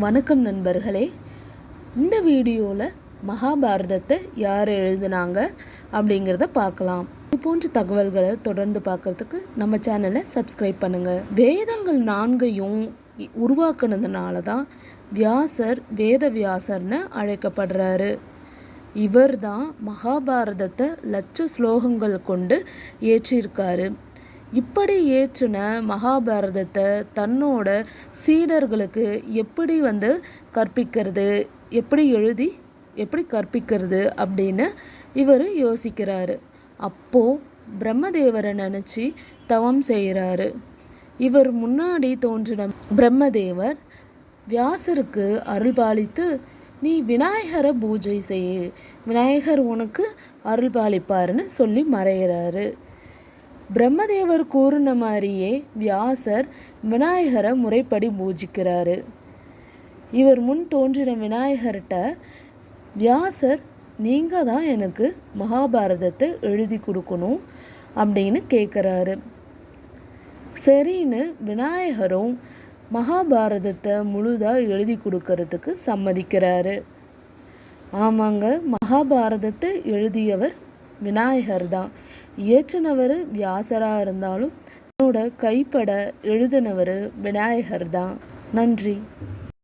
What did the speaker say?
வணக்கம் நண்பர்களே. இந்த வீடியோவில் மகாபாரதத்தை யார் எழுதினாங்க அப்படிங்கிறத பார்க்கலாம். இது போன்ற தகவல்களை தொடர்ந்து பார்க்கறதுக்கு நம்ம சேனலை சப்ஸ்கிரைப் பண்ணுங்கள். வேதங்கள் 4ஐயும் உருவாக்குனதுனால தான் வியாசர் வேதவியாசர்னு அழைக்கப்படுறாரு. இவர் தான் மகாபாரதத்தை லட்ச ஸ்லோகங்கள் கொண்டு ஏற்றிருக்காரு. இப்படி ஏற்றின மகாபாரதத்தை தன்னோட சீடர்களுக்கு எப்படி கற்பிக்கிறது, எப்படி எழுதி எப்படி கற்பிக்கிறது அப்படின்னு இவர் யோசிக்கிறாரு. அப்போது பிரம்மதேவரை நினச்சி தவம் செய்கிறாரு. இவர் முன்னாடி தோன்றின பிரம்மதேவர் வியாசருக்கு அருள்பாலித்து, நீ விநாயகரை பூஜை செய்ய, விநாயகர் உனக்கு அருள்பாலிப்பாருன்னு சொல்லி மறைகிறாரு. பிரம்மதேவர் கூறின மாதிரியே வியாசர் விநாயகரை முறைப்படி பூஜிக்கிறாரு. இவர் முன் தோன்றின விநாயகர்கிட்ட வியாசர், நீங்கள் தான் எனக்கு மகாபாரதத்தை எழுதி கொடுக்கணும் அப்படின்னு கேட்குறாரு. சரின்னு விநாயகரும் மகாபாரதத்தை முழுதாக எழுதி கொடுக்கறதுக்கு சம்மதிக்கிறாரு. ஆமாங்க, மகாபாரதத்தை எழுதியவர் விநாயகர் தான். இயற்றினவர் வியாசராக இருந்தாலும் தன்னோட கைப்பட எழுதினவர் விநாயகர் தான். நன்றி.